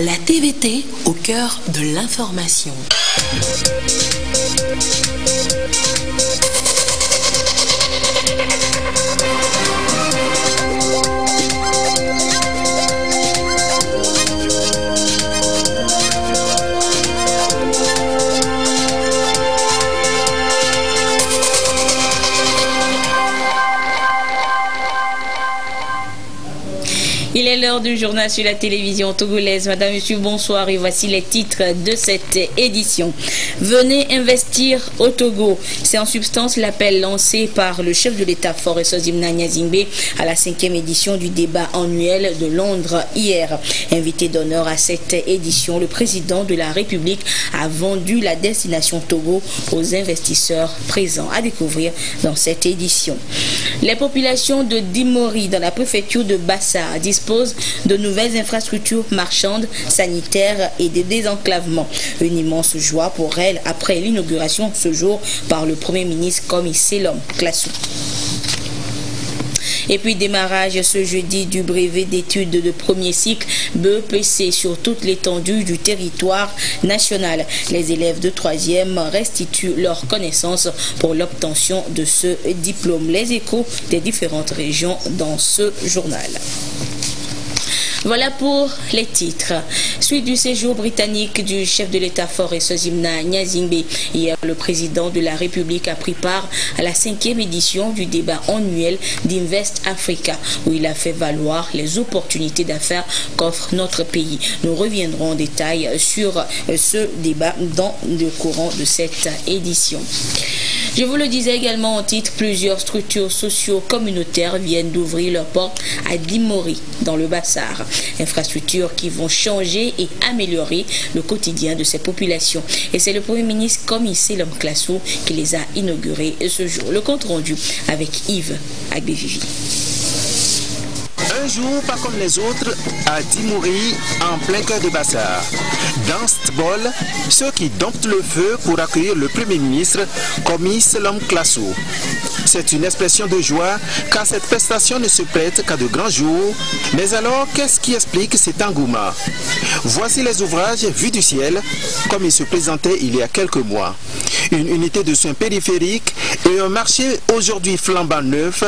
La TVT au cœur de l'information. Il est l'heure du journal sur la télévision togolaise. Madame, Monsieur, bonsoir et voici les titres de cette édition. Venez investir au Togo. C'est en substance l'appel lancé par le chef de l'État Faure Sozimna Nyazingbe à la 5e édition du débat annuel de Londres hier. Invité d'honneur à cette édition, le président de la République a vendu la destination Togo aux investisseurs présents. À découvrir dans cette édition. Les populations de Dimori dans la préfecture de Bassar disposent de nouvelles infrastructures marchandes, sanitaires et de désenclavement. Une immense joie pour elles après l'inauguration ce jour par le Premier ministre Komi Selom Klasu. Et puis démarrage ce jeudi du brevet d'études de premier cycle BEPC sur toute l'étendue du territoire national. Les élèves de 3e restituent leurs connaissances pour l'obtention de ce diplôme. Les échos des différentes régions dans ce journal. Voilà pour les titres. Suite du séjour britannique du chef de l'État Faure Sozimna Nyazingbe. Hier, le président de la République a pris part à la 5e édition du débat annuel d'Invest Africa, où il a fait valoir les opportunités d'affaires qu'offre notre pays. Nous reviendrons en détail sur ce débat dans le courant de cette édition. Je vous le disais également en titre, plusieurs structures socio-communautaires viennent d'ouvrir leurs portes à Dimori, dans le Bassar. Infrastructures qui vont changer et améliorer le quotidien de ces populations. Et c'est le Premier ministre Komi Selom Klasu qui les a inaugurées ce jour. Le compte rendu avec Yves Agbevivi. Un jour pas comme les autres à Dimori, en plein cœur de Bassar. Dans ce bol, ceux qui domptent le feu pour accueillir le Premier ministre Komi Selom Klasu. C'est une expression de joie car cette prestation ne se prête qu'à de grands jours. Mais alors, qu'est-ce qui explique cet engouement? Voici les ouvrages vus du ciel comme ils se présentaient il y a quelques mois. Une unité de soins périphériques et un marché aujourd'hui flambant neuf,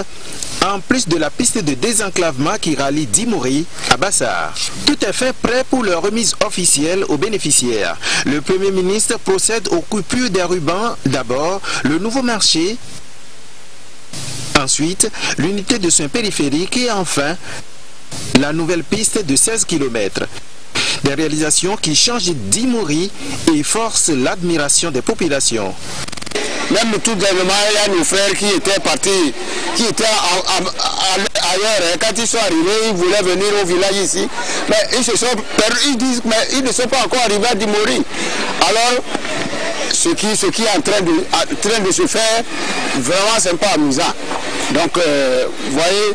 en plus de la piste de désenclavement qui rallie Dimori à Bassar. Tout est fait prêt pour leur remise officielle aux bénéficiaires. Le Premier ministre procède aux coupures des rubans. D'abord, le nouveau marché, ensuite, l'unité de soins périphériques et enfin, la nouvelle piste de 16 km. Des réalisations qui changent Dimori et forcent l'admiration des populations. Même tout dernièrement, il y a nos frères qui étaient partis, qui étaient ailleurs. Quand ils sont arrivés, ils voulaient venir au village ici. Mais ils se sont perdus, ils disent, mais ils ne sont pas encore arrivés à Dimori. Alors, ce qui est en train de se faire, vraiment, c'est pas amusant. Donc, vous voyez,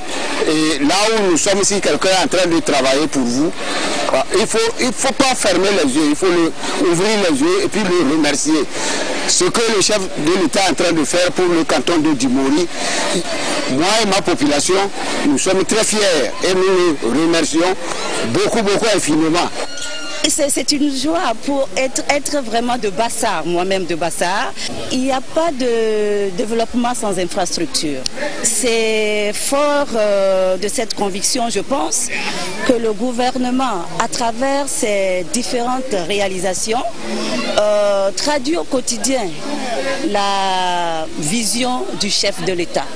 et là où nous sommes, si quelqu'un est en train de travailler pour vous, il faut pas fermer les yeux, il faut ouvrir les yeux et puis le remercier. Ce que le chef de l'État est en train de faire pour le canton de Dimori, moi et ma population, nous sommes très fiers et nous le remercions beaucoup, infiniment. C'est une joie pour être vraiment de Bassar, moi-même de Bassar. Il n'y a pas de développement sans infrastructure. C'est fort de cette conviction, je pense, que le gouvernement, à travers ses différentes réalisations, traduit au quotidien la vision du chef de l'État.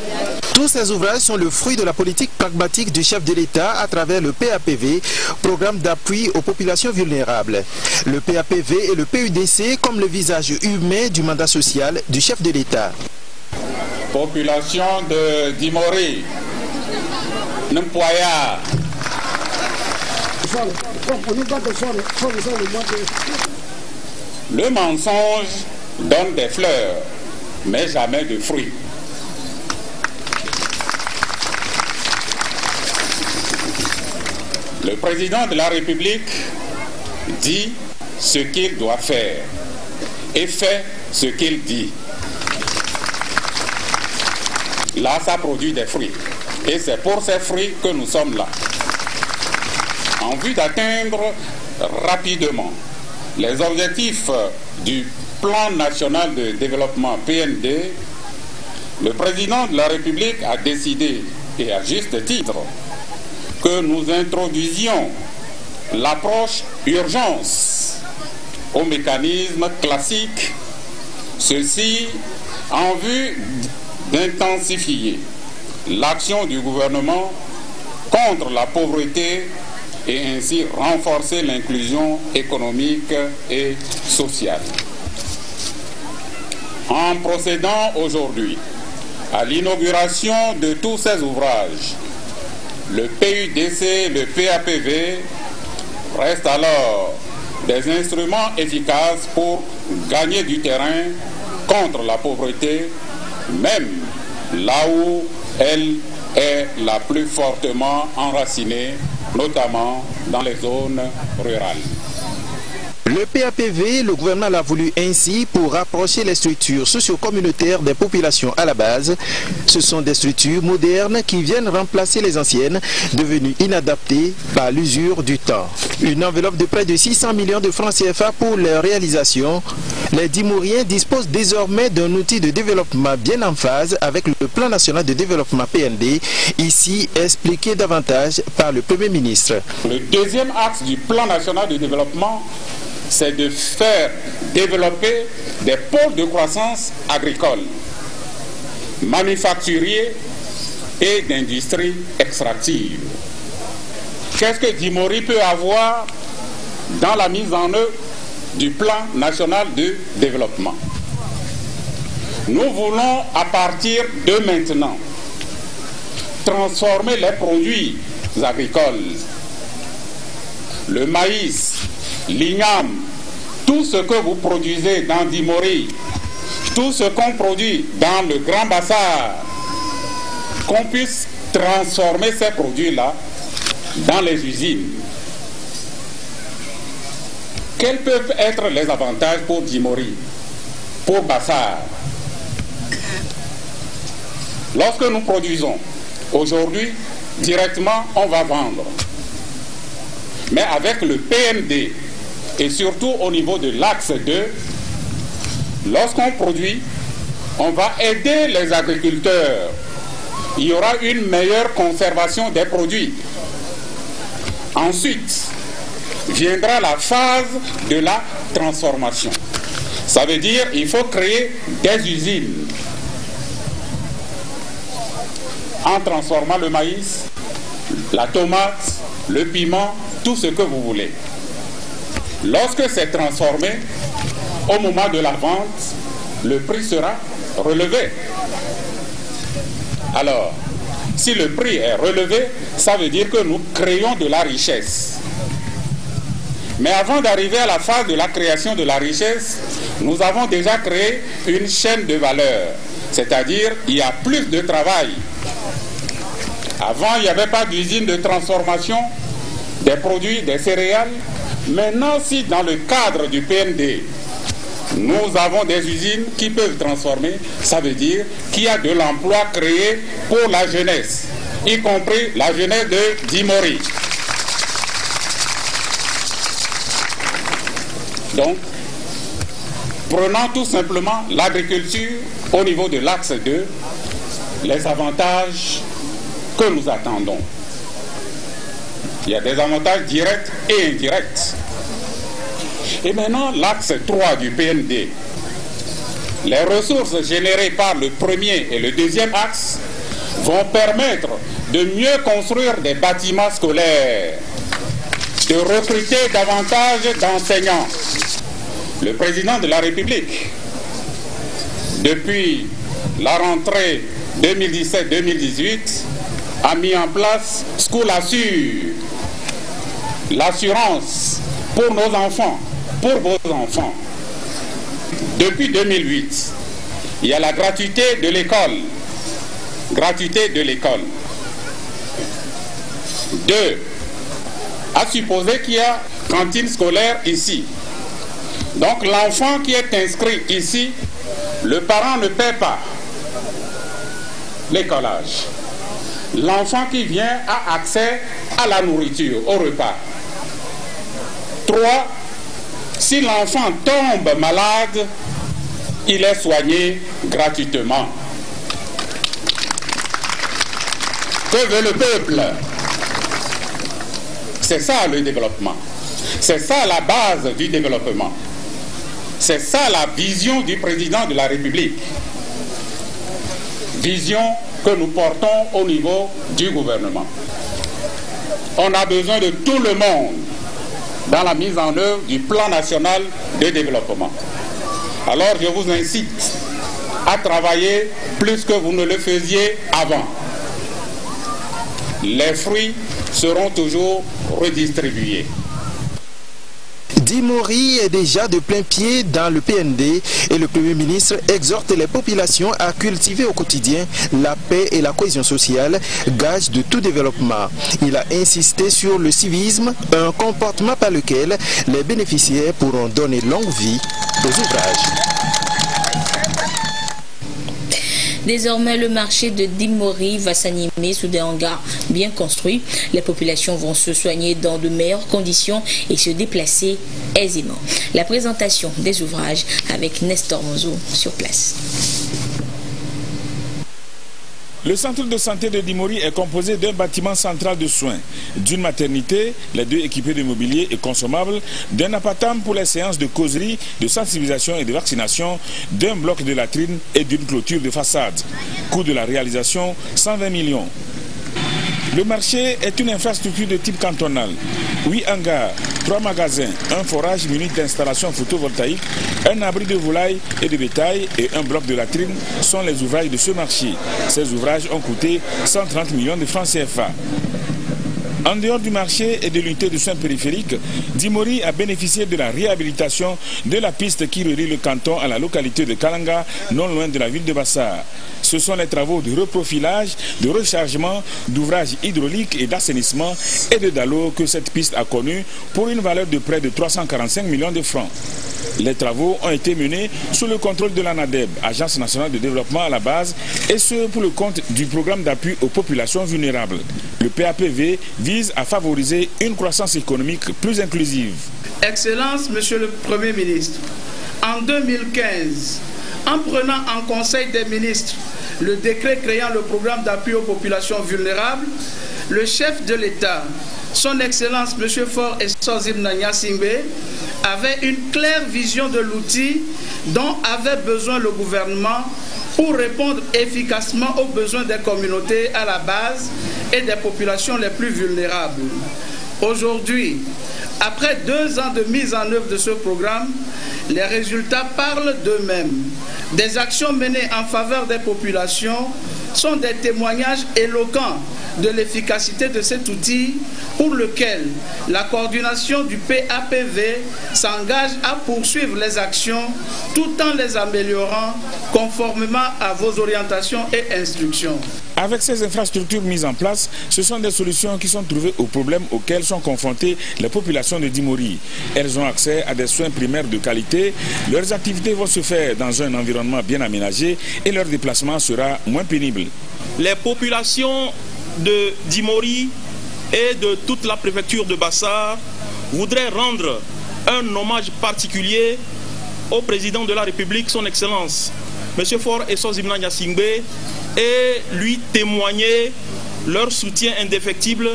Tous ces ouvrages sont le fruit de la politique pragmatique du chef de l'État à travers le PAPV, programme d'appui aux populations vulnérables. Le PAPV et le PUDC comme le visage humain du mandat social du chef de l'État. Population de Dimori, Nmpoya. Le mensonge donne des fleurs, mais jamais de fruits. Le président de la République dit ce qu'il doit faire et fait ce qu'il dit. Là, ça produit des fruits. Et c'est pour ces fruits que nous sommes là. En vue d'atteindre rapidement les objectifs du Plan national de développement PND, le président de la République a décidé, et à juste titre, que nous introduisions l'approche urgence au mécanisme classique, ceci en vue d'intensifier l'action du gouvernement contre la pauvreté et ainsi renforcer l'inclusion économique et sociale. En procédant aujourd'hui à l'inauguration de tous ces ouvrages, le PUDC et le PAPV restent alors des instruments efficaces pour gagner du terrain contre la pauvreté, même là où elle est la plus fortement enracinée, notamment dans les zones rurales. Le PAPV, le gouvernement l'a voulu ainsi pour rapprocher les structures socio-communautaires des populations à la base. Ce sont des structures modernes qui viennent remplacer les anciennes, devenues inadaptées par l'usure du temps. Une enveloppe de près de 600 millions de francs CFA pour leur réalisation. Les Dimoriens disposent désormais d'un outil de développement bien en phase avec le plan national de développement PND, ici expliqué davantage par le Premier ministre. Le deuxième axe du plan national de développement, c'est de faire développer des pôles de croissance agricole, manufacturiers et d'industrie extractive. Qu'est-ce que Dimori peut avoir dans la mise en œuvre du plan national de développement? Nous voulons à partir de maintenant transformer les produits agricoles, le maïs, l'igname, tout ce que vous produisez dans Dimori, tout ce qu'on produit dans le Grand Bassar, qu'on puisse transformer ces produits-là dans les usines. Quels peuvent être les avantages pour Dimori, pour Bassar? Lorsque nous produisons, aujourd'hui, directement, on va vendre. Mais avec le PND, et surtout au niveau de l'axe 2, lorsqu'on produit, on va aider les agriculteurs. Il y aura une meilleure conservation des produits. Ensuite, viendra la phase de la transformation. Ça veut dire qu'il faut créer des usines. En transformant le maïs, la tomate, le piment, tout ce que vous voulez. Lorsque c'est transformé, au moment de la vente, le prix sera relevé. Alors, si le prix est relevé, ça veut dire que nous créons de la richesse. Mais avant d'arriver à la phase de la création de la richesse, nous avons déjà créé une chaîne de valeur. C'est-à-dire, il y a plus de travail. Avant, il n'y avait pas d'usine de transformation des produits, des céréales. Maintenant, si dans le cadre du PND, nous avons des usines qui peuvent transformer, ça veut dire qu'il y a de l'emploi créé pour la jeunesse, y compris la jeunesse de Dimori. Donc, prenons tout simplement l'agriculture au niveau de l'axe 2, les avantages que nous attendons. Il y a des avantages directs et indirects. Et maintenant, l'axe 3 du PND. Les ressources générées par le premier et le deuxième axe vont permettre de mieux construire des bâtiments scolaires, de recruter davantage d'enseignants. Le président de la République, depuis la rentrée 2017-2018, a mis en place School Assure, l'assurance pour nos enfants, pour vos enfants. Depuis 2008, il y a la gratuité de l'école. Gratuité de l'école. 2. À supposer qu'il y a cantine scolaire ici. Donc l'enfant qui est inscrit ici, le parent ne paie pas l'écolage. L'enfant qui vient a accès à la nourriture, au repas. 3. Si l'enfant tombe malade, il est soigné gratuitement. Que veut le peuple? C'est ça le développement. C'est ça la base du développement. C'est ça la vision du président de la République. Vision que nous portons au niveau du gouvernement. On a besoin de tout le monde dans la mise en œuvre du plan national de développement. Alors je vous incite à travailler plus que vous ne le faisiez avant. Les fruits seront toujours redistribués. Dimori est déjà de plein pied dans le PND et le Premier ministre exhorte les populations à cultiver au quotidien la paix et la cohésion sociale, gage de tout développement. Il a insisté sur le civisme, un comportement par lequel les bénéficiaires pourront donner longue vie aux ouvrages. Désormais, le marché de Dimori va s'animer sous des hangars bien construits. Les populations vont se soigner dans de meilleures conditions et se déplacer aisément. La présentation des ouvrages avec Nestor Monzo sur place. Le centre de santé de Dimori est composé d'un bâtiment central de soins, d'une maternité, les deux équipés de mobilier et consommables, d'un appartement pour les séances de causerie, de sensibilisation et de vaccination, d'un bloc de latrines et d'une clôture de façade. Coût de la réalisation, 120 millions. Le marché est une infrastructure de type cantonal. 8 hangars, 3 magasins, un forage muni d'installations photovoltaïques, un abri de volailles et de bétail et un bloc de latrines sont les ouvrages de ce marché. Ces ouvrages ont coûté 130 millions de francs CFA. En dehors du marché et de l'unité de soins périphériques, Dimori a bénéficié de la réhabilitation de la piste qui relie le canton à la localité de Kalanga, non loin de la ville de Bassar. Ce sont les travaux de reprofilage, de rechargement, d'ouvrages hydrauliques et d'assainissement et de dalo que cette piste a connu pour une valeur de près de 345 millions de francs. Les travaux ont été menés sous le contrôle de l'ANADEB, Agence nationale de développement à la base, et ce pour le compte du programme d'appui aux populations vulnérables. Le PAPV vise à favoriser une croissance économique plus inclusive. Excellences, Monsieur le Premier ministre, en 2015, en prenant en Conseil des ministres le décret créant le programme d'appui aux populations vulnérables, le chef de l'État, son Excellence M. Faure Essozimna Gnassingbé, avait une claire vision de l'outil dont avait besoin le gouvernement pour répondre efficacement aux besoins des communautés à la base et des populations les plus vulnérables. Aujourd'hui, après 2 ans de mise en œuvre de ce programme, les résultats parlent d'eux-mêmes. Des actions menées en faveur des populations sont des témoignages éloquents de l'efficacité de cet outil pour lequel la coordination du PAPV s'engage à poursuivre les actions tout en les améliorant conformément à vos orientations et instructions. Avec ces infrastructures mises en place, ce sont des solutions qui sont trouvées aux problèmes auxquels sont confrontées les populations de Dimori. Elles ont accès à des soins primaires de qualité, leurs activités vont se faire dans un environnement bien aménagé et leur déplacement sera moins pénible. Les populations de Dimori et de toute la préfecture de Bassar voudraient rendre un hommage particulier au président de la République, son Excellence, M. Faure Essozimna Gnassingbé, et lui témoigner leur soutien indéfectible,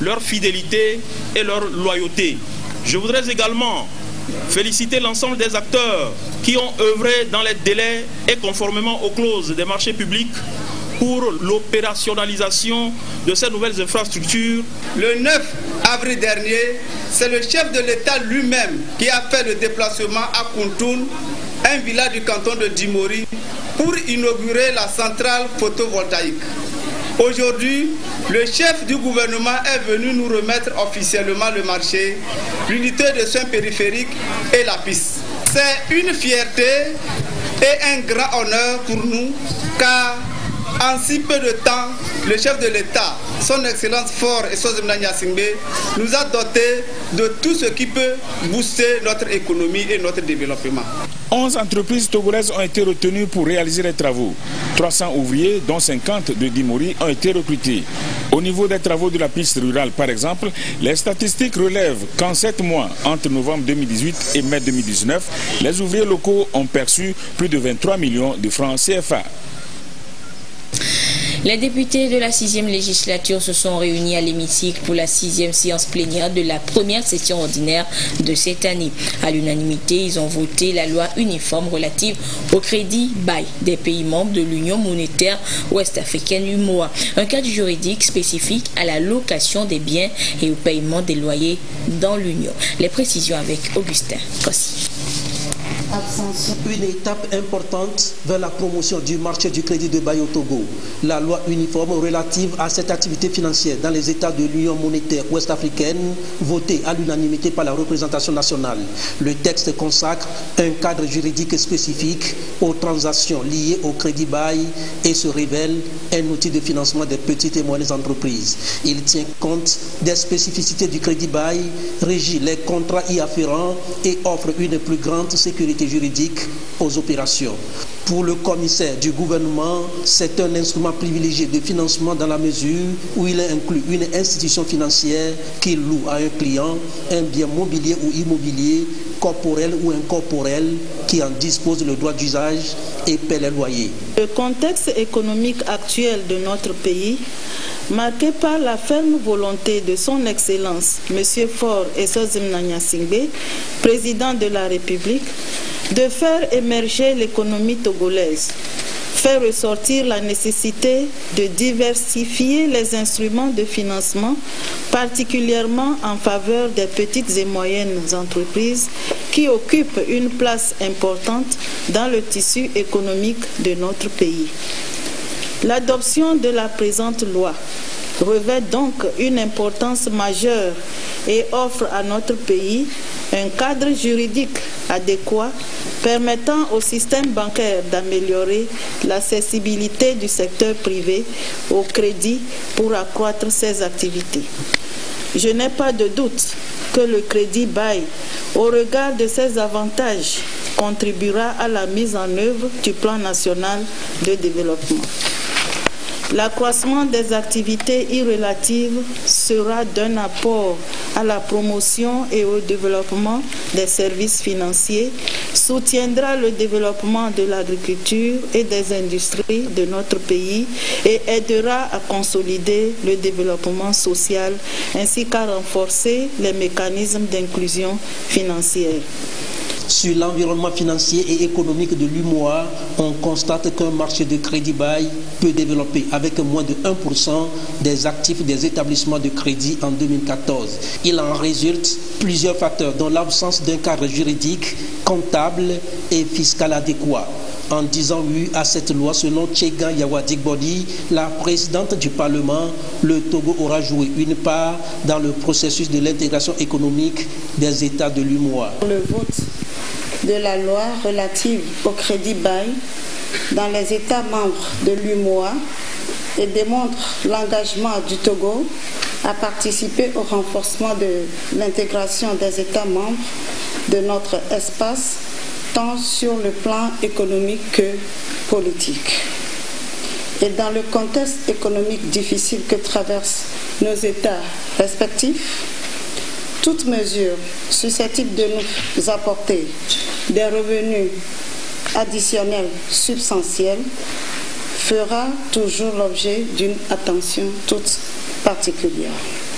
leur fidélité et leur loyauté. Je voudrais également féliciter l'ensemble des acteurs qui ont œuvré dans les délais et conformément aux clauses des marchés publics pour l'opérationnalisation de ces nouvelles infrastructures. Le 9 avril dernier, c'est le chef de l'État lui-même qui a fait le déplacement à Kuntoun, un village du canton de Dimori, pour inaugurer la centrale photovoltaïque. Aujourd'hui, le chef du gouvernement est venu nous remettre officiellement le marché, l'unité de soins périphériques et la piste. C'est une fierté et un grand honneur pour nous, car en si peu de temps, le chef de l'État, son Excellence Faure Essozimna Gnassingbé, nous a dotés de tout ce qui peut booster notre économie et notre développement. 11 entreprises togolaises ont été retenues pour réaliser les travaux. 300 ouvriers, dont 50 de Dimori, ont été recrutés. Au niveau des travaux de la piste rurale, par exemple, les statistiques relèvent qu'en 7 mois, entre novembre 2018 et mai 2019, les ouvriers locaux ont perçu plus de 23 millions de francs CFA. Les députés de la 6e législature se sont réunis à l'hémicycle pour la 6e séance plénière de la première session ordinaire de cette année. À l'unanimité, ils ont voté la loi uniforme relative au crédit bail des pays membres de l'Union monétaire ouest-africaine UMOA, un cadre juridique spécifique à la location des biens et au paiement des loyers dans l'Union. Les précisions avec Augustin Kossi. Une étape importante vers la promotion du marché du crédit de bail au Togo. La loi uniforme relative à cette activité financière dans les États de l'Union monétaire ouest-africaine, votée à l'unanimité par la représentation nationale. Le texte consacre un cadre juridique spécifique aux transactions liées au crédit bail et se révèle un outil de financement des petites et moyennes entreprises. Il tient compte des spécificités du crédit bail, régit les contrats y afférents et offre une plus grande sécurité juridique aux opérations. Pour le commissaire du gouvernement, c'est un instrument privilégié de financement dans la mesure où il inclut une institution financière qui loue à un client un bien mobilier ou immobilier, corporel ou incorporel, qui en dispose le droit d'usage et paie les loyers. Le contexte économique actuel de notre pays, marqué par la ferme volonté de son Excellence, M. Faure Esozimna Gnassingbé, président de la République, de faire émerger l'économie togolaise, fait ressortir la nécessité de diversifier les instruments de financement, particulièrement en faveur des petites et moyennes entreprises qui occupent une place importante dans le tissu économique de notre pays. L'adoption de la présente loi revêt donc une importance majeure et offre à notre pays un cadre juridique adéquat permettant au système bancaire d'améliorer l'accessibilité du secteur privé au crédit pour accroître ses activités. Je n'ai pas de doute que le crédit bail, au regard de ses avantages, contribuera à la mise en œuvre du plan national de développement. L'accroissement des activités irrelatives sera d'un apport à la promotion et au développement des services financiers, soutiendra le développement de l'agriculture et des industries de notre pays et aidera à consolider le développement social ainsi qu'à renforcer les mécanismes d'inclusion financière. Sur l'environnement financier et économique de l'UMOA, on constate qu'un marché de crédit bail peut développer avec moins de 1% des actifs des établissements de crédit en 2014. Il en résulte plusieurs facteurs, dont l'absence d'un cadre juridique, comptable et fiscal adéquat. En disant oui à cette loi, selon Tchegan Yawadigbodi, la présidente du Parlement, le Togo aura joué une part dans le processus de l'intégration économique des États de l'UMOA. Le vote de la loi relative au crédit bail dans les États membres de l'UMOA et démontre l'engagement du Togo à participer au renforcement de l'intégration des États membres de notre espace, tant sur le plan économique que politique. Et dans le contexte économique difficile que traversent nos États respectifs, toute mesure susceptible de nous apporter des revenus additionnels substantiels fera toujours l'objet d'une attention toute particulière.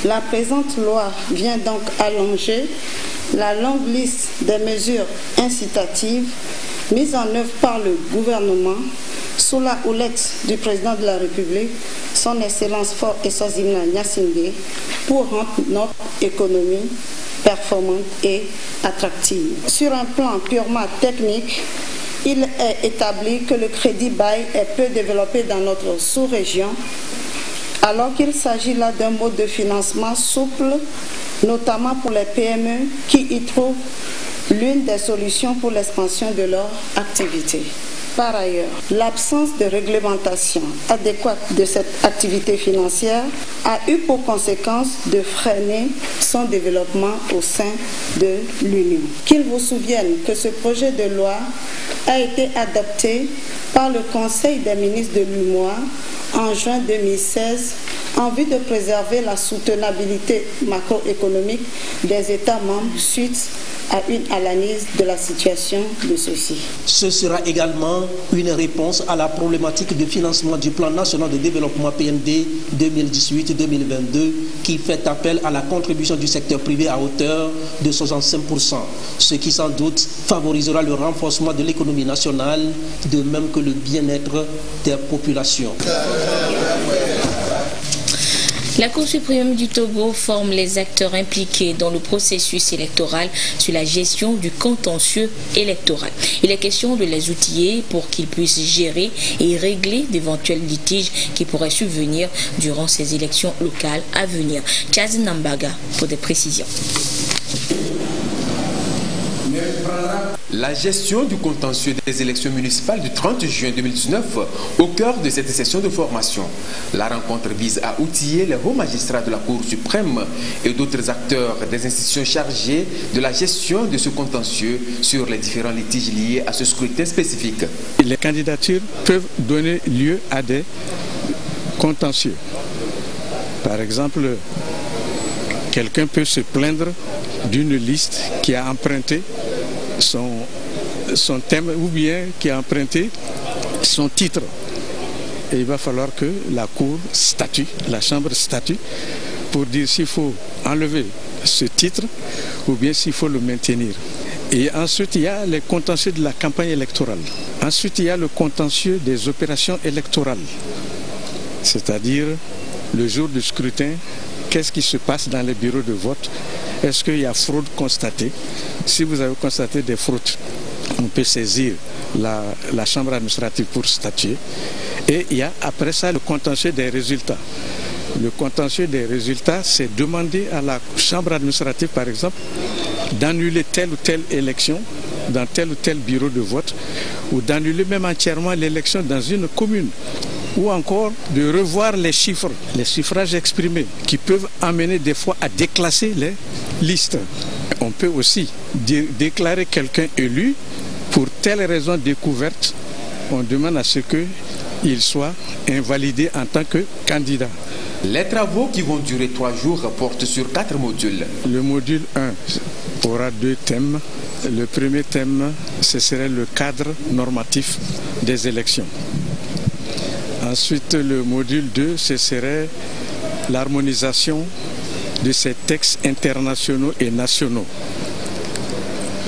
La présente loi vient donc allonger la longue liste des mesures incitatives mises en œuvre par le gouvernement sous la houlette du président de la République, son Excellence Faure Esozimna Gnassingbé, pour rendre notre économie performante et attractive. Sur un plan purement technique, il est établi que le crédit bail est peu développé dans notre sous-région, alors qu'il s'agit là d'un mode de financement souple, notamment pour les PME qui y trouvent l'une des solutions pour l'expansion de leur activité. Par ailleurs, l'absence de réglementation adéquate de cette activité financière a eu pour conséquence de freiner son développement au sein de l'Union. Qu'il vous souvienne que ce projet de loi a été adopté par le Conseil des ministres de l'UEMOA en juin 2016 en vue de préserver la soutenabilité macroéconomique des États membres suite à une analyse de la situation de ceux-ci. Ce sera également une réponse à la problématique de financement du plan national de développement PND 2018-2022 qui fait appel à la contribution du secteur privé à hauteur de 65%, ce qui sans doute favorisera le renforcement de l'économie nationale, de même que le bien-être des populations. La Cour suprême du Togo forme les acteurs impliqués dans le processus électoral sur la gestion du contentieux électoral. Il est question de les outiller pour qu'ils puissent gérer et régler d'éventuels litiges qui pourraient survenir durant ces élections locales à venir. Chaz Nambaga pour des précisions. La gestion du contentieux des élections municipales du 30 juin 2019 au cœur de cette session de formation. La rencontre vise à outiller les hauts magistrats de la Cour suprême et d'autres acteurs des institutions chargées de la gestion de ce contentieux sur les différents litiges liés à ce scrutin spécifique. Les candidatures peuvent donner lieu à des contentieux. Par exemple, quelqu'un peut se plaindre d'une liste qui a emprunté son thème ou bien qui a emprunté son titre. Et il va falloir que la Cour statue, la Chambre statue pour dire s'il faut enlever ce titre ou bien s'il faut le maintenir. Et ensuite, il y a les contentieux de la campagne électorale. Ensuite, il y a le contentieux des opérations électorales. C'est-à-dire, le jour du scrutin, qu'est-ce qui se passe dans les bureaux de vote? Est-ce qu'il y a fraude constatée? Si vous avez constaté des fraudes, on peut saisir la chambre administrative pour statuer. Et il y a après ça le contentieux des résultats. Le contentieux des résultats, c'est demander à la chambre administrative, par exemple, d'annuler telle ou telle élection dans tel ou tel bureau de vote, ou d'annuler même entièrement l'élection dans une commune, ou encore de revoir les chiffres, les suffrages exprimés, qui peuvent amener des fois à déclasser les listes. On peut aussi déclarer quelqu'un élu pour telle raison découverte. On demande à ce qu'il soit invalidé en tant que candidat. Les travaux qui vont durer 3 jours portent sur 4 modules. Le module 1 aura 2 thèmes. Le premier thème, ce serait le cadre normatif des élections. Ensuite, le module 2, ce serait l'harmonisation de ces textes internationaux et nationaux.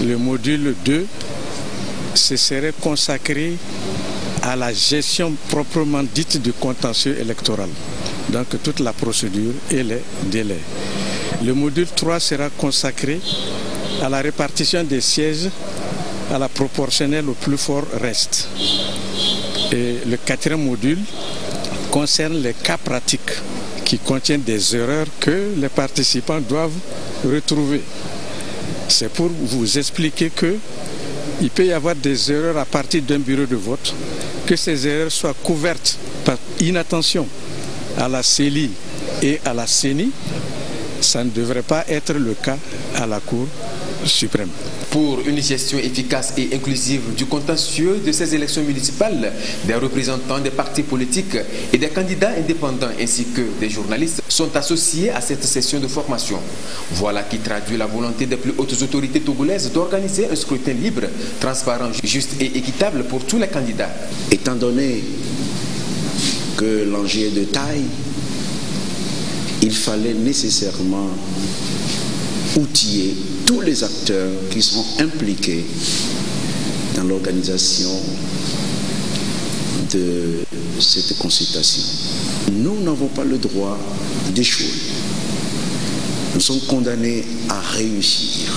Le module 2, ce serait consacré à la gestion proprement dite du contentieux électoral. Donc toute la procédure et les délais. Le module 3 sera consacré à la répartition des sièges à la proportionnelle au plus fort reste. Et le 4e module concerne les cas pratiques qui contiennent des erreurs que les participants doivent retrouver. C'est pour vous expliquer qu'il peut y avoir des erreurs à partir d'un bureau de vote, que ces erreurs soient couvertes par inattention à la CELI et à la CENI. Ça ne devrait pas être le cas à la Cour suprême. Pour une gestion efficace et inclusive du contentieux de ces élections municipales, des représentants des partis politiques et des candidats indépendants ainsi que des journalistes sont associés à cette session de formation. Voilà qui traduit la volonté des plus hautes autorités togolaises d'organiser un scrutin libre, transparent, juste et équitable pour tous les candidats. Étant donné que l'enjeu est de taille, il fallait nécessairement outiller tous les acteurs qui sont impliqués dans l'organisation de cette consultation. Nous n'avons pas le droit d'échouer. Nous sommes condamnés à réussir.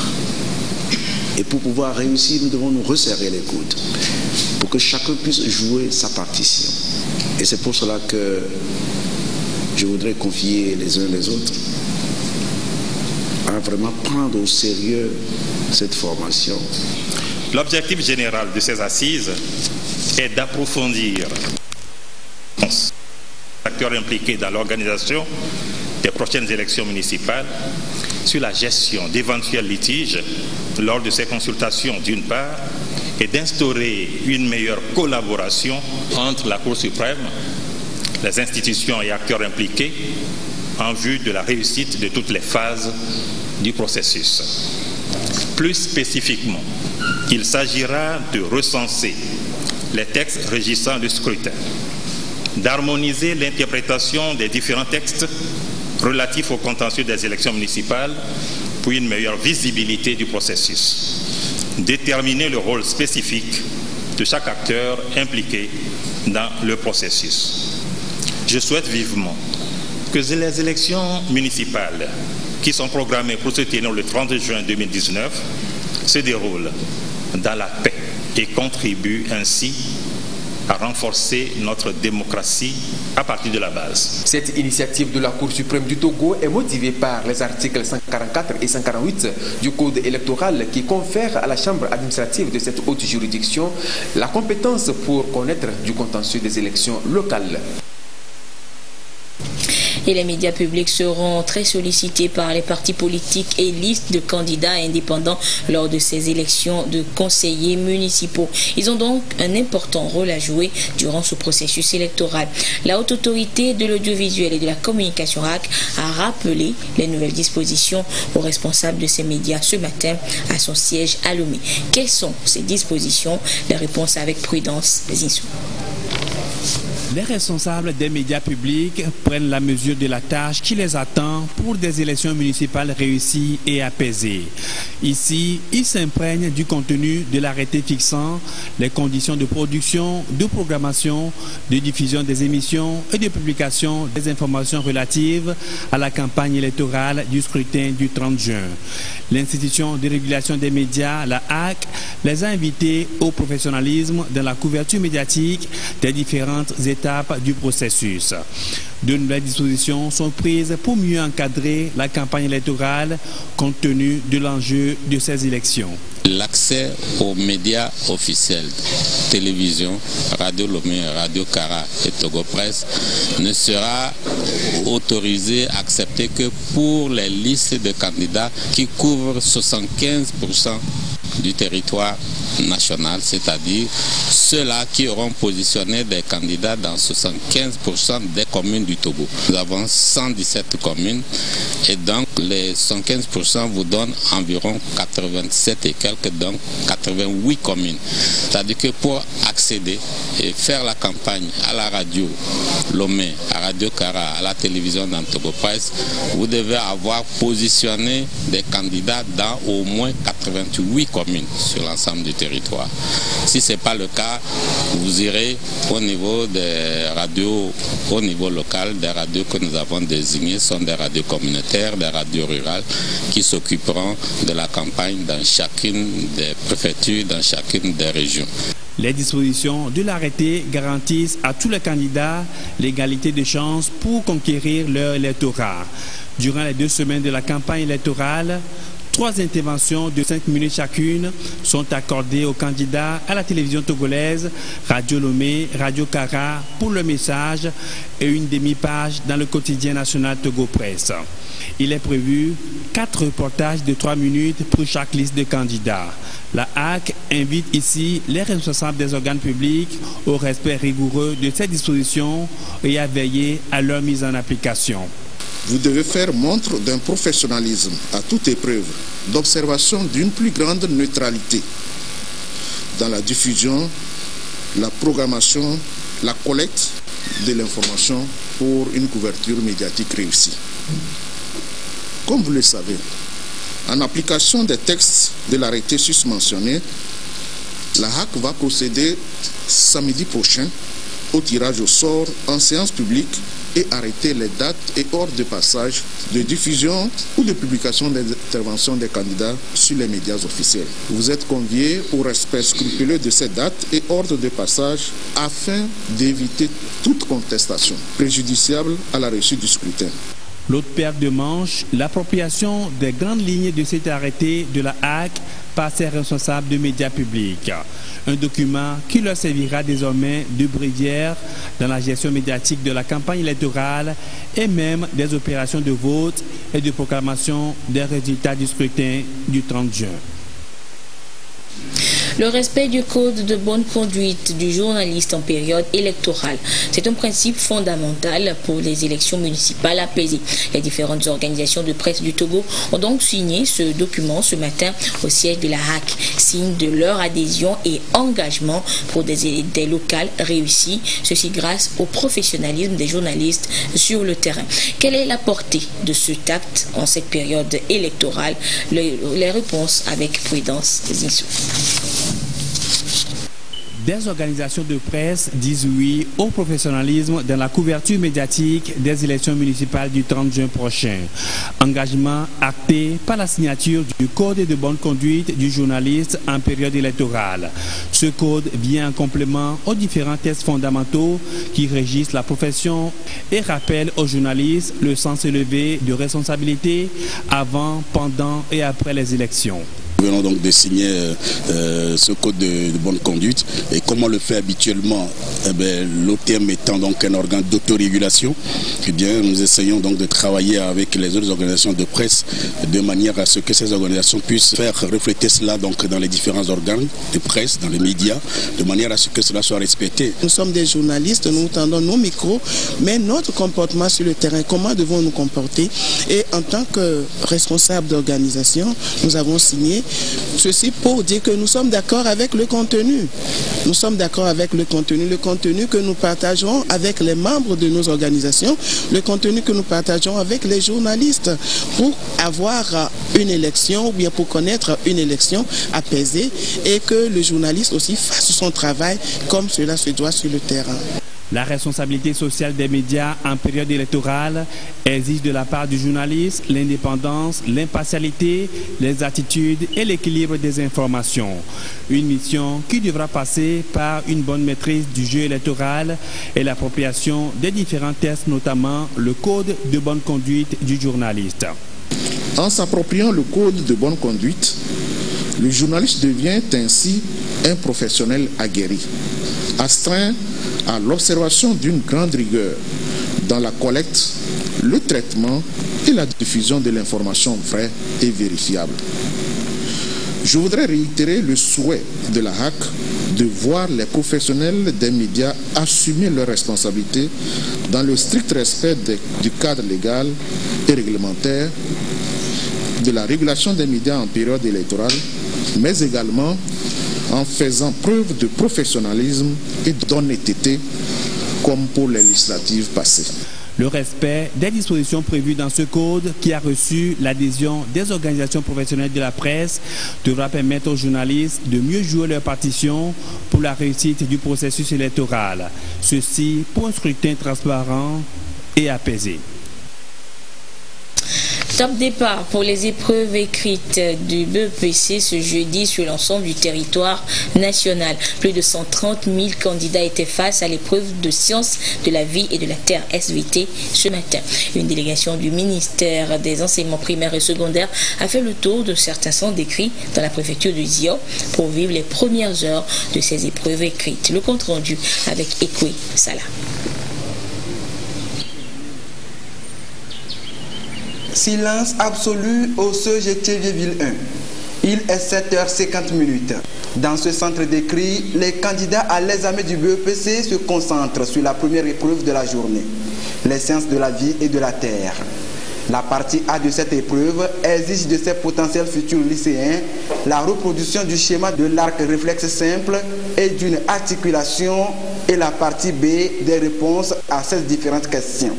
Et pour pouvoir réussir, nous devons nous resserrer les coudes pour que chacun puisse jouer sa partition. Et c'est pour cela que je voudrais confier les uns les autres à vraiment prendre au sérieux cette formation. L'objectif général de ces assises est d'approfondir les acteurs impliqués dans l'organisation des prochaines élections municipales sur la gestion d'éventuels litiges lors de ces consultations d'une part, et d'instaurer une meilleure collaboration entre la Cour suprême, les institutions et acteurs impliqués en vue de la réussite de toutes les phases du processus. Plus spécifiquement, il s'agira de recenser les textes régissant le scrutin, d'harmoniser l'interprétation des différents textes relatifs au contentieux des élections municipales pour une meilleure visibilité du processus, déterminer le rôle spécifique de chaque acteur impliqué dans le processus. Je souhaite vivement que les élections municipales qui sont programmées pour se tenir le 30 juin 2019 se déroulent dans la paix et contribuent ainsi à renforcer notre démocratie à partir de la base. Cette initiative de la Cour suprême du Togo est motivée par les articles 144 et 148 du Code électoral qui confèrent à la Chambre administrative de cette haute juridiction la compétence pour connaître du contentieux des élections locales. Et les médias publics seront très sollicités par les partis politiques et listes de candidats indépendants lors de ces élections de conseillers municipaux. Ils ont donc un important rôle à jouer durant ce processus électoral. La Haute Autorité de l'Audiovisuel et de la Communication RAC a rappelé les nouvelles dispositions aux responsables de ces médias ce matin à son siège à Lomé. Quelles sont ces dispositions? Les réponses avec Prudence Zinsou. Les responsables des médias publics prennent la mesure de la tâche qui les attend pour des élections municipales réussies et apaisées. Ici, ils s'imprègnent du contenu de l'arrêté fixant les conditions de production, de programmation, de diffusion des émissions et de publication des informations relatives à la campagne électorale du scrutin du 30 juin. L'institution de régulation des médias, la HAC, les a invités au professionnalisme dans la couverture médiatique des différentes étapes du processus. De nouvelles dispositions sont prises pour mieux encadrer la campagne électorale compte tenu de l'enjeu de ces élections. L'accès aux médias officiels, télévision, Radio Lomé, Radio Kara et Togo Presse ne sera autorisé, accepté que pour les listes de candidats qui couvrent 75% du territoire national, c'est-à-dire ceux-là qui auront positionné des candidats dans 75% des communes du Togo. Nous avons 117 communes et donc les 115% vous donnent environ 87 et quelques, donc 88 communes. C'est-à-dire que pour accéder et faire la campagne à la radio Lomé, à Radio Kara, à la télévision dans Togo Presse, vous devez avoir positionné des candidats dans au moins 88 communes sur l'ensemble du territoire. Si ce n'est pas le cas, vous irez au niveau des radios, au niveau local, des radios que nous avons désignées sont des radios communautaires, des radios rurales qui s'occuperont de la campagne dans chacune des préfectures, dans chacune des régions. Les dispositions de l'arrêté garantissent à tous les candidats l'égalité de chances pour conquérir leur électorat. Durant les 2 semaines de la campagne électorale, 3 interventions de 5 minutes chacune sont accordées aux candidats à la télévision togolaise, Radio Lomé, Radio Kara pour le message et une demi-page dans le quotidien national Togo Presse. Il est prévu 4 reportages de 3 minutes pour chaque liste de candidats. La HAC invite ici les responsables des organes publics au respect rigoureux de ces dispositions et à veiller à leur mise en application. Vous devez faire montre d'un professionnalisme à toute épreuve, d'observation d'une plus grande neutralité dans la diffusion, la programmation, la collecte de l'information pour une couverture médiatique réussie. Comme vous le savez, en application des textes de l'arrêté susmentionné, la HAC va procéder samedi prochain au tirage au sort en séance publique et arrêter les dates et heures de passage, de diffusion ou de publication des interventions des candidats sur les médias officiels. Vous êtes conviés au respect scrupuleux de ces dates et ordres de passage afin d'éviter toute contestation préjudiciable à la réussite du scrutin. L'autre paire de manches, l'appropriation des grandes lignes de cet arrêté de la HAC par ses responsables de médias publics. Un document qui leur servira désormais de bréviaire dans la gestion médiatique de la campagne électorale et même des opérations de vote et de proclamation des résultats du scrutin du 30 juin. Le respect du code de bonne conduite du journaliste en période électorale, c'est un principe fondamental pour les élections municipales apaisées. Les différentes organisations de presse du Togo ont donc signé ce document ce matin au siège de la HAC, signe de leur adhésion et engagement pour des locales réussies, ceci grâce au professionnalisme des journalistes sur le terrain. Quelle est la portée de ce acte en cette période électorale? Les réponses avec Prudence Zissou. Des organisations de presse disent oui au professionnalisme dans la couverture médiatique des élections municipales du 30 juin prochain. Engagement acté par la signature du Code de bonne conduite du journaliste en période électorale. Ce code vient en complément aux différents textes fondamentaux qui régissent la profession et rappelle aux journalistes le sens élevé de responsabilité avant, pendant et après les élections. Nous venons donc de signer ce code de bonne conduite et comme on le fait habituellement, l'OTM étant donc un organe d'autorégulation, nous essayons donc de travailler avec les autres organisations de presse de manière à ce que ces organisations puissent faire refléter cela donc dans les différents organes de presse, dans les médias, de manière à ce que cela soit respecté. Nous sommes des journalistes, nous tendons nos micros, mais notre comportement sur le terrain, comment devons-nous nous comporter? Et en tant que responsable d'organisation, nous avons signé ceci pour dire que nous sommes d'accord avec le contenu. Nous sommes d'accord avec le contenu que nous partageons avec les membres de nos organisations, le contenu que nous partageons avec les journalistes pour avoir une élection ou bien pour connaître une élection apaisée et que le journaliste aussi fasse son travail comme cela se doit sur le terrain. La responsabilité sociale des médias en période électorale exige de la part du journaliste l'indépendance, l'impartialité, les attitudes et l'équilibre des informations. Une mission qui devra passer par une bonne maîtrise du jeu électoral et l'appropriation des différents textes, notamment le code de bonne conduite du journaliste. En s'appropriant le code de bonne conduite, le journaliste devient ainsi un professionnel aguerri, astreint à l'observation d'une grande rigueur dans la collecte, le traitement et la diffusion de l'information vraie et vérifiable. Je voudrais réitérer le souhait de la HAC de voir les professionnels des médias assumer leurs responsabilités dans le strict respect du cadre légal et réglementaire, de la régulation des médias en période électorale, mais également en faisant preuve de professionnalisme et d'honnêteté comme pour les législatives passées. Le respect des dispositions prévues dans ce code qui a reçu l'adhésion des organisations professionnelles de la presse devra permettre aux journalistes de mieux jouer leur partition pour la réussite du processus électoral. Ceci pour un scrutin transparent et apaisé. Top départ pour les épreuves écrites du BEPC ce jeudi sur l'ensemble du territoire national. Plus de 130 000 candidats étaient face à l'épreuve de sciences de la vie et de la terre SVT ce matin. Une délégation du ministère des enseignements primaires et secondaires a fait le tour de certains centres d'écrit dans la préfecture de Zio pour vivre les premières heures de ces épreuves écrites. Le compte rendu avec Ekwe Salah. Silence absolu au CEGT Vieux-Ville 1. Il est 7h50. Dans ce centre d'écrit, les candidats à l'examen du BEPC se concentrent sur la première épreuve de la journée, les sciences de la vie et de la terre. La partie A de cette épreuve exige de ses potentiels futurs lycéens la reproduction du schéma de l'arc réflexe simple et d'une articulation, et la partie B des réponses à ces différentes questions,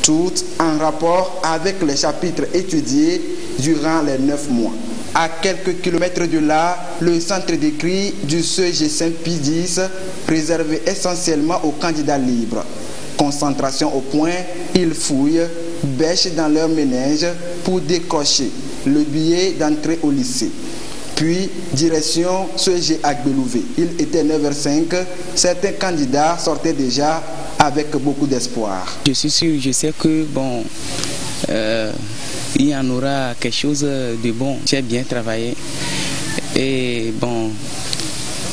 toutes en rapport avec les chapitres étudiés durant les 9 mois. À quelques kilomètres de là, le centre d'écrit du CEG Saint-Pie-X, réservé essentiellement aux candidats libres. Concentration au point, ils fouillent, bêchent dans leur ménage pour décrocher le billet d'entrée au lycée. Puis, direction CEG Agbelouvé. Il était 9h05, certains candidats sortaient déjà avec beaucoup d'espoir. Je suis sûr, je sais que il y en aura quelque chose de bon. J'ai bien travaillé. Et bon,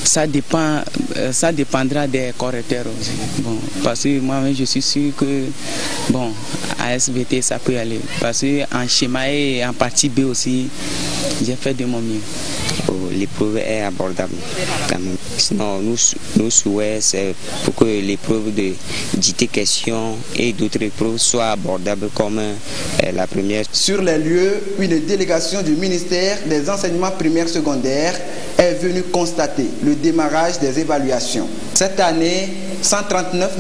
ça dépendra des correcteurs aussi. Bon, parce que moi-même, je suis sûr que, bon, à SVT, ça peut aller. Parce qu'en schéma et en partie B aussi, j'ai fait de mon mieux. L'épreuve est abordable quand même. Sinon, nous souhaitons c'est pour que l'épreuve de dictée question et d'autres épreuves soient abordables comme la première. Sur les lieux, une délégation du ministère des enseignements primaires secondaires est venue constater le démarrage des évaluations. Cette année, 139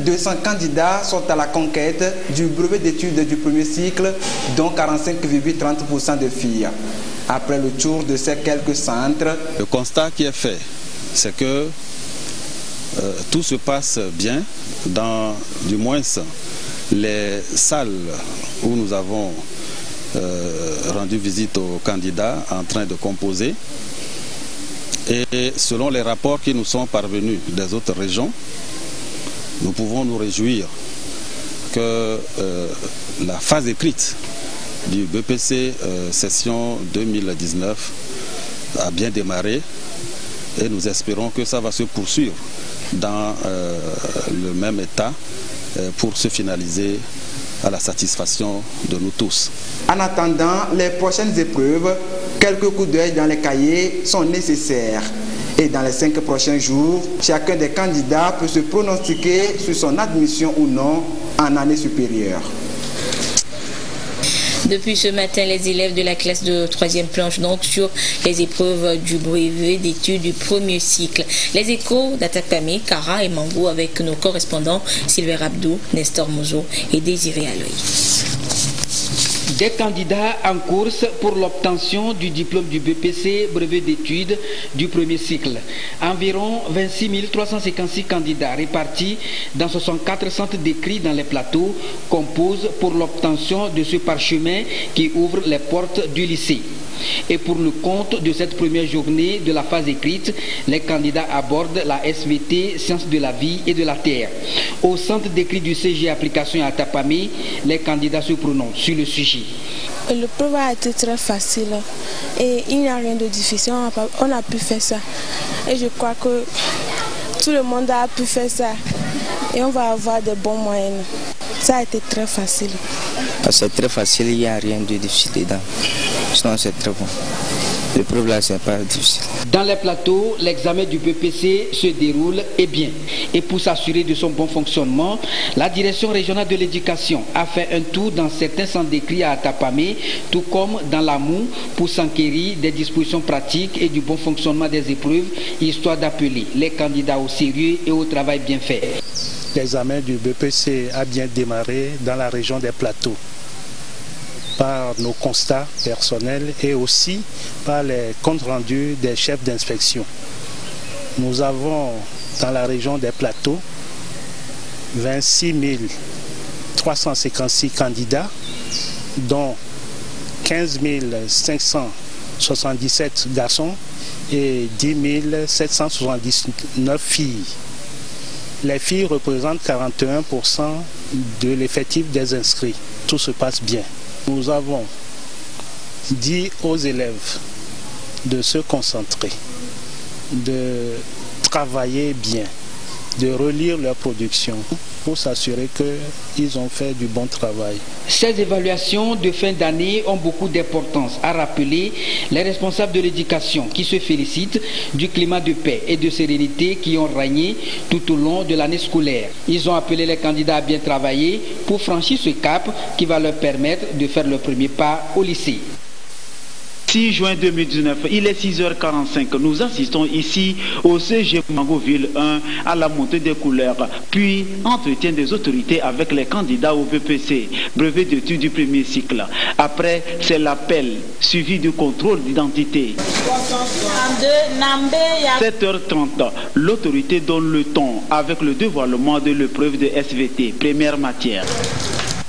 200 candidats sont à la conquête du brevet d'études du premier cycle, dont 45,30% de filles. Après le tour de ces quelques centres, le constat qui est fait, c'est que tout se passe bien dans, du moins, les salles où nous avons rendu visite aux candidats en train de composer. Et selon les rapports qui nous sont parvenus des autres régions, nous pouvons nous réjouir que la phase écrite du BPC session 2019 a bien démarré et nous espérons que ça va se poursuivre dans le même état pour se finaliser à la satisfaction de nous tous. En attendant les prochaines épreuves, quelques coups d'œil dans les cahiers sont nécessaires. Et dans les 5 prochains jours, chacun des candidats peut se pronostiquer sur son admission ou non en année supérieure. Depuis ce matin, les élèves de la classe de 3e planchent donc sur les épreuves du brevet d'études du premier cycle. Les échos d'Atakame, Kara et Mangou avec nos correspondants Sylvain Abdou, Nestor Mozo et Désiré Aloïs. Des candidats en course pour l'obtention du diplôme du BPC, brevet d'études du premier cycle. Environ 26 356 candidats répartis dans 64 centres d'écrit dans les plateaux composent pour l'obtention de ce parchemin qui ouvre les portes du lycée. Et pour le compte de cette première journée de la phase écrite, les candidats abordent la SVT, Sciences de la vie et de la terre. Au centre d'écrit du CG Application à Tapamé, les candidats se prononcent sur le sujet. Le preuve a été très facile et il n'y a rien de difficile, on a pu faire ça. Et je crois que tout le monde a pu faire ça et on va avoir de bons moyens. Ça a été très facile. C'est très facile, il n'y a rien de difficile dedans. Sinon c'est très bon. L'épreuve là, c'est pas difficile. Dans les plateaux, l'examen du BPC se déroule et bien. Et pour s'assurer de son bon fonctionnement, la direction régionale de l'éducation a fait un tour dans certains centres d'écrit à Atapamé, tout comme dans l'AMOU, pour s'enquérir des dispositions pratiques et du bon fonctionnement des épreuves, histoire d'appeler les candidats au sérieux et au travail bien fait. L'examen du BPC a bien démarré dans la région des plateaux, par nos constats personnels et aussi par les comptes rendus des chefs d'inspection. Nous avons dans la région des plateaux 26 356 candidats, dont 15 577 garçons et 10 779 filles. Les filles représentent 41% de l'effectif des inscrits. Tout se passe bien. Nous avons dit aux élèves de se concentrer, de travailler bien, de relire leur production pour s'assurer qu'ils ont fait du bon travail. Ces évaluations de fin d'année ont beaucoup d'importance à rappeler les responsables de l'éducation qui se félicitent du climat de paix et de sérénité qui ont régné tout au long de l'année scolaire. Ils ont appelé les candidats à bien travailler pour franchir ce cap qui va leur permettre de faire le premier pas au lycée. 6 juin 2019, il est 6h45. Nous assistons ici au CG Mangoville 1 à la montée des couleurs, puis entretien des autorités avec les candidats au BPC, brevet d'études du premier cycle. Après, c'est l'appel suivi du contrôle d'identité. 7h30, l'autorité donne le ton avec le dévoilement de l'épreuve de SVT, première matière.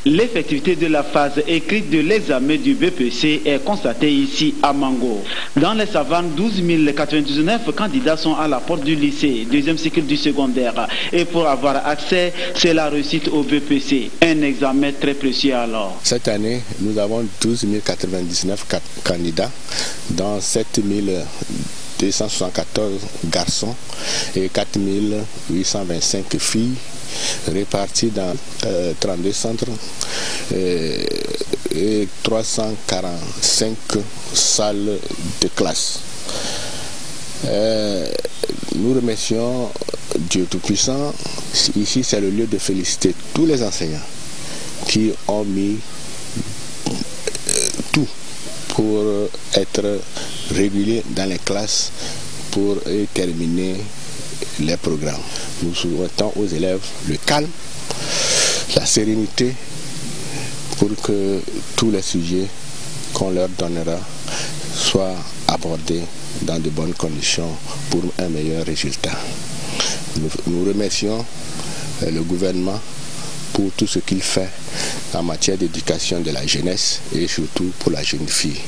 L'effectivité de la phase écrite de l'examen du BPC est constatée ici à Mango. Dans les savanes, 12 099 candidats sont à la porte du lycée, deuxième cycle du secondaire. Et pour avoir accès, c'est la réussite au BPC. Un examen très précieux alors. Cette année, nous avons 12 099 candidats, dans 7 274 garçons et 4 825 filles, répartis dans 32 centres et 345 salles de classe. Nous remercions Dieu Tout-Puissant. Ici, c'est le lieu de féliciter tous les enseignants qui ont mis tout pour être réguliers dans les classes pour terminer les programmes. Nous souhaitons aux élèves le calme, la sérénité pour que tous les sujets qu'on leur donnera soient abordés dans de bonnes conditions pour un meilleur résultat. Nous remercions le gouvernement pour tout ce qu'il fait en matière d'éducation de la jeunesse et surtout pour la jeune fille.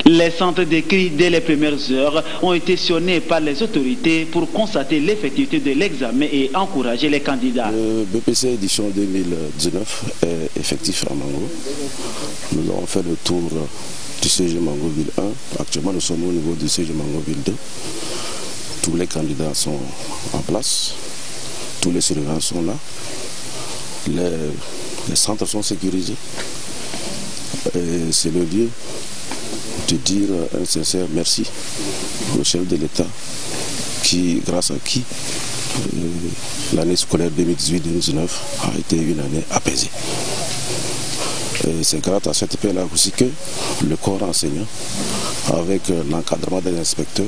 Les centres d'écrit dès les premières heures ont été sillonnés par les autorités pour constater l'effectivité de l'examen et encourager les candidats. Le BPC édition 2019 est effectif à Mango. Nous avons fait le tour du CG Mango Ville 1. Actuellement, nous sommes au niveau du CG Mango Ville 2. Tous les candidats sont en place. Tous les surveillants sont là. Les centres sont sécurisés. C'est le lieu de dire un sincère merci au chef de l'État grâce à qui l'année scolaire 2018-2019 a été une année apaisée. C'est grâce à cette paix-là aussi que le corps enseignant, avec l'encadrement des inspecteurs,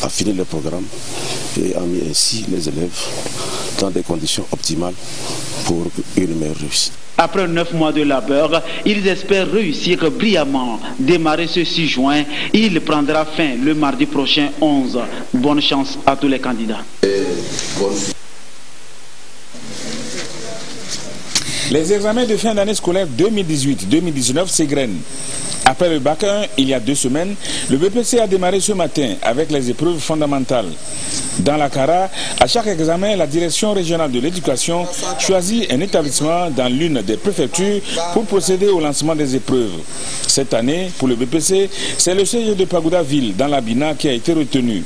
a fini le programme et a mis ainsi les élèves dans des conditions optimales pour une meilleure réussite. Après 9 mois de labeur, ils espèrent réussir brillamment. Démarrer ce 6 juin, il prendra fin le mardi prochain 11. Bonne chance à tous les candidats. Les examens de fin d'année scolaire 2018-2019 s'égrènent. Après le bac 1, il y a 2 semaines, le BPC a démarré ce matin avec les épreuves fondamentales. Dans la Kara, à chaque examen, la direction régionale de l'éducation choisit un établissement dans l'une des préfectures pour procéder au lancement des épreuves. Cette année, pour le BPC, c'est le CG de Pagoudaville dans la Bina qui a été retenu.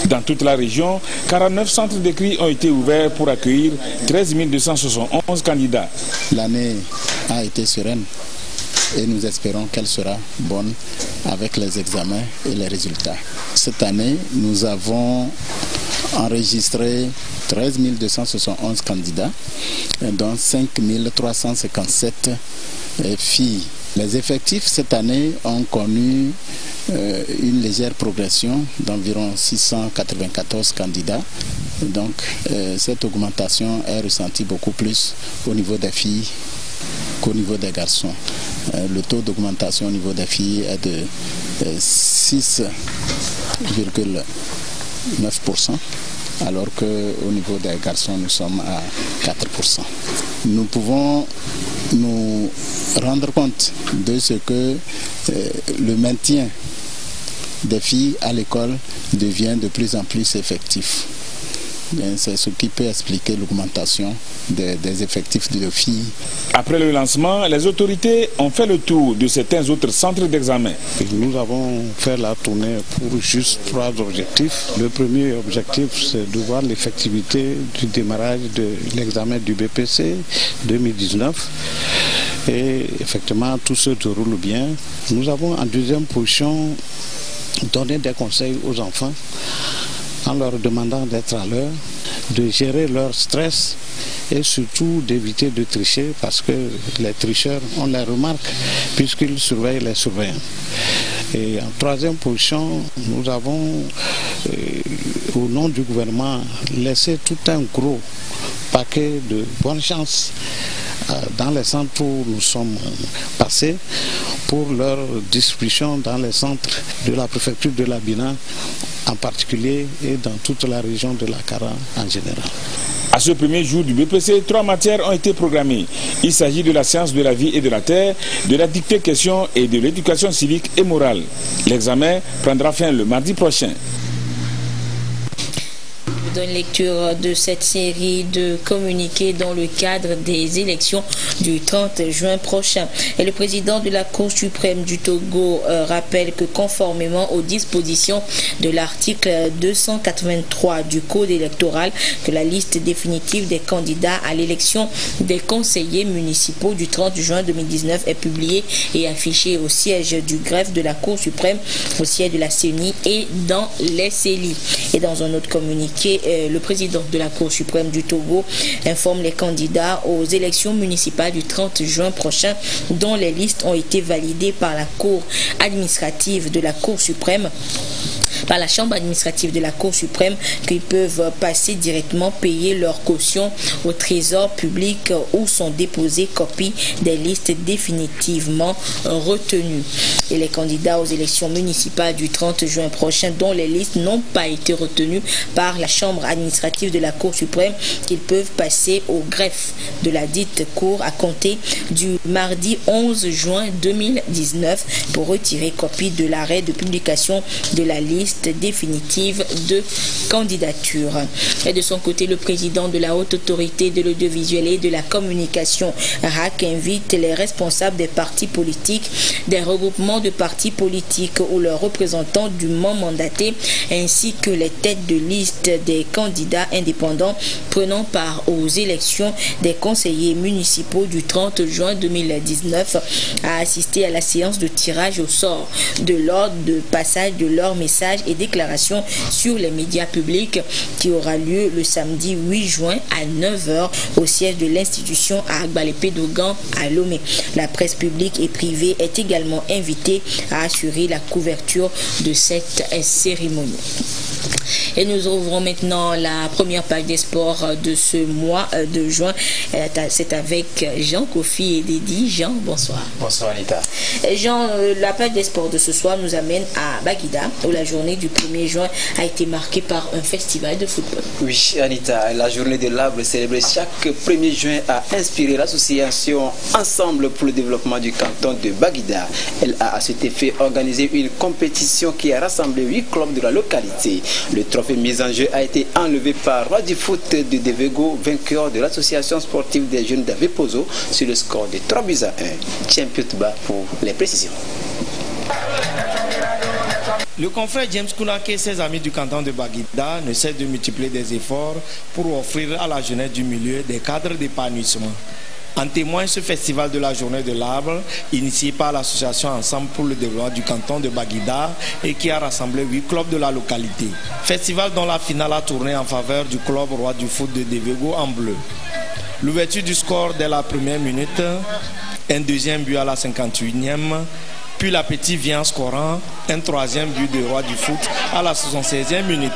Dans toute la région, 49 centres d'écrit ont été ouverts pour accueillir 13 271 candidats. L'année a été sereine et nous espérons qu'elle sera bonne avec les examens et les résultats. Cette année, nous avons enregistré 13 271 candidats, dont 5 357 filles. Les effectifs cette année ont connu une légère progression d'environ 694 candidats. Donc cette augmentation est ressentie beaucoup plus au niveau des filles qu'au niveau des garçons. Le taux d'augmentation au niveau des filles est de 6,9%, alors qu'au niveau des garçons, nous sommes à 4%. Nous pouvons nous rendre compte de ce que le maintien des filles à l'école devient de plus en plus effectif. C'est ce qui peut expliquer l'augmentation des effectifs de filles. Après le lancement, les autorités ont fait le tour de certains autres centres d'examen. Nous avons fait la tournée pour juste 3 objectifs. Le premier objectif, c'est de voir l'effectivité du démarrage de l'examen du BPC 2019. Et effectivement, tout se déroule bien. Nous avons en deuxième position donné des conseils aux enfants en leur demandant d'être à l'heure, de gérer leur stress et surtout d'éviter de tricher parce que les tricheurs, on les remarque puisqu'ils surveillent les surveillants. Et en troisième position, nous avons, au nom du gouvernement, laissé tout un gros paquet de bonne chance dans les centres où nous sommes passés pour leur distribution dans les centres de la préfecture de la Bina en particulier et dans toute la région de la Kara en général. À À ce premier jour du BPC, 3 matières ont été programmées. Il s'agit de la science de la vie et de la terre, de la dictée question et de l'éducation civique et morale. L'examen prendra fin le mardi prochain. Donne lecture de cette série de communiqués dans le cadre des élections du 30 juin prochain. Et le président de la Cour suprême du Togo rappelle que conformément aux dispositions de l'article 283 du Code électoral, que la liste définitive des candidats à l'élection des conseillers municipaux du 30 juin 2019 est publiée et affichée au siège du greffe de la Cour suprême, au siège de la CENI et dans les CELI. Et dans un autre communiqué, le président de la Cour suprême du Togo informe les candidats aux élections municipales du 30 juin prochain dont les listes ont été validées par la Cour administrative de la Cour suprême, par la Chambre administrative de la Cour suprême, qu'ils peuvent passer directement payer leur caution au trésor public où sont déposées copies des listes définitivement retenues. Et les candidats aux élections municipales du 30 juin prochain dont les listes n'ont pas été retenues par la Chambre administrative de la Cour suprême, qu'ils peuvent passer au greffe de la dite Cour à compter du mardi 11 juin 2019 pour retirer copie de l'arrêt de publication de la liste définitive de candidature. Et de son côté, le président de la Haute Autorité de l'Audiovisuel et de la Communication, RAC, invite les responsables des partis politiques, des regroupements de partis politiques ou leurs représentants dûment mandatés, ainsi que les têtes de liste des candidats indépendants prenant part aux élections des conseillers municipaux du 30 juin 2019 à assister à la séance de tirage au sort de l'ordre de passage de leurs messages et déclarations sur les médias publics qui aura lieu le samedi 8 juin à 9h au siège de l'institution à Agbalépé-Dogan à Lomé. La presse publique et privée est également invitée à assurer la couverture de cette cérémonie. Et nous ouvrons maintenant la première page des sports de ce mois de juin. C'est avec Jean Kofi et Dédi. Jean, bonsoir. Bonsoir Anita. Jean, la page des sports de ce soir nous amène à Baguida, où la journée du 1er juin a été marquée par un festival de football. Oui Anita, la journée de l'arbre célébrée chaque 1er juin a inspiré l'association Ensemble pour le développement du canton de Baguida. Elle a à cet effet organisé une compétition qui a rassemblé 8 clubs de la localité. Le trophée mis en jeu a été enlevé par Roi du foot de Devego, vainqueur de l'association sportive des jeunes d'Avepozo sur le score de 3-1. Champion Tuba pour les précisions. Le confrère James Kounake et ses amis du canton de Baguida ne cessent de multiplier des efforts pour offrir à la jeunesse du milieu des cadres d'épanouissement. En témoigne ce festival de la journée de l'arbre, initié par l'association Ensemble pour le développement du canton de Baguida et qui a rassemblé 8 clubs de la localité. Festival dont la finale a tourné en faveur du club Roi du foot de Devego en bleu. L'ouverture du score dès la première minute, un deuxième but à la 58e, puis l'appétit vient en scorant un troisième but de Roi du foot à la 76e minute.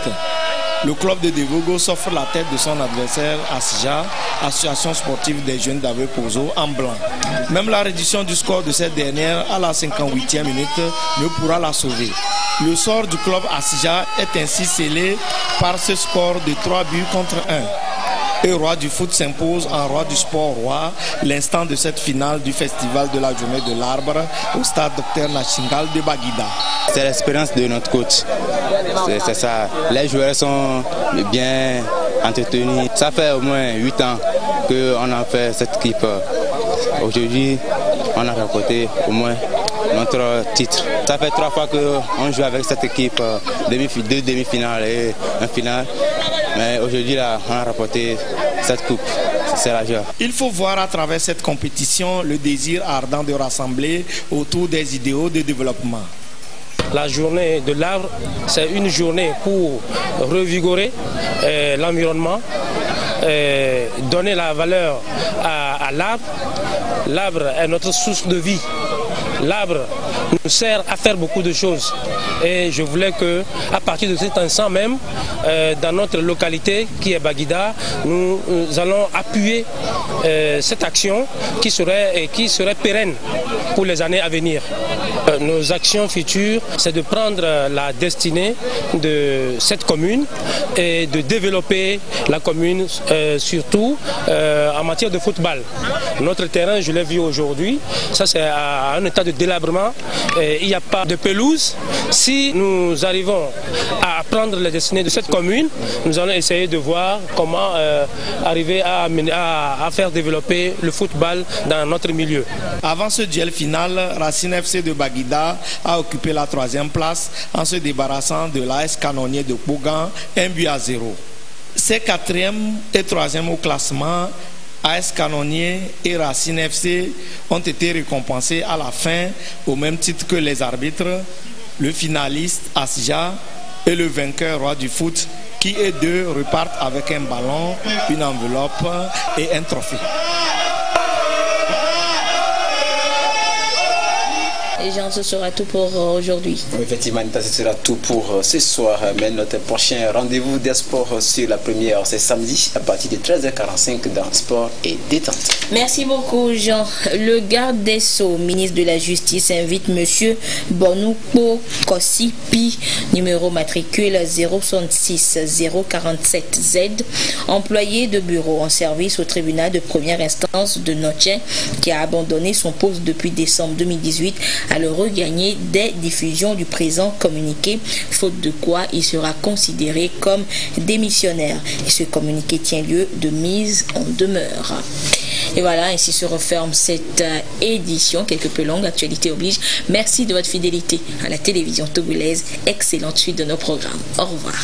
Le club de Devego s'offre la tête de son adversaire Asija, association sportive des jeunes d'Avepozo, en blanc. Même la réduction du score de cette dernière à la 58e minute ne pourra la sauver. Le sort du club Asija est ainsi scellé par ce score de 3 buts contre 1. Et Roi du foot s'impose en Roi du sport roi, l'instant de cette finale du festival de la journée de l'arbre au stade Dr Nachingal de Baguida. C'est l'expérience de notre coach. C'est ça. Les joueurs sont bien entretenus. Ça fait au moins 8 ans qu'on a fait cette équipe. Aujourd'hui, on a remporté au moins notre titre. Ça fait 3 fois qu'on joue avec cette équipe, 2 demi-finales et un final. Mais aujourd'hui, là, on a remporté cette coupe. C'est la joie. Il faut voir à travers cette compétition le désir ardent de rassembler autour des idéaux de développement. La journée de l'arbre, c'est une journée pour revigorer l'environnement, donner la valeur à l'arbre. L'arbre est notre source de vie. l'arbre nous sert à faire beaucoup de choses. Et je voulais que, à partir de cet instant même, dans notre localité qui est Baguida, nous allons appuyer cette action qui serait pérenne pour les années à venir. Nos actions futures, c'est de prendre la destinée de cette commune et de développer la commune, surtout en matière de football. Notre terrain, je l'ai vu aujourd'hui, ça c'est à un état de délabrement. Il n'y a pas de pelouse. Si nous arrivons à prendre la destinée de cette commune, nous allons essayer de voir comment arriver à faire développer le football dans notre milieu. Avant ce duel final, Racine FC de Baguida a occupé la 3e place en se débarrassant de l'AS Canonnier de Bougan, 1-0. Ces 4e et 3e au classement, AS Canonnier et Racine FC ont été récompensés à la fin au même titre que les arbitres, le finaliste Asja et le vainqueur roi du foot qui eux deux repartent avec un ballon, une enveloppe et un trophée. Et Jean, ce sera tout pour aujourd'hui. Oui, effectivement, Anita, ce sera tout pour ce soir. Mais notre prochain rendez-vous des sports sur la première, c'est samedi à partir de 13h45 dans Sport et Détente. Merci beaucoup, Jean. Le garde des Sceaux, ministre de la Justice, invite M. Bonoupo Kossipi, numéro matricule 066 047 Z, employé de bureau en service au tribunal de première instance de Noche, qui a abandonné son poste depuis décembre 2018, à le regagner dès diffusion du présent communiqué, faute de quoi il sera considéré comme démissionnaire. Et ce communiqué tient lieu de mise en demeure. Et voilà, ainsi se referme cette édition, quelque peu longue, actualité oblige. Merci de votre fidélité à la télévision togolaise. Excellente suite de nos programmes. Au revoir.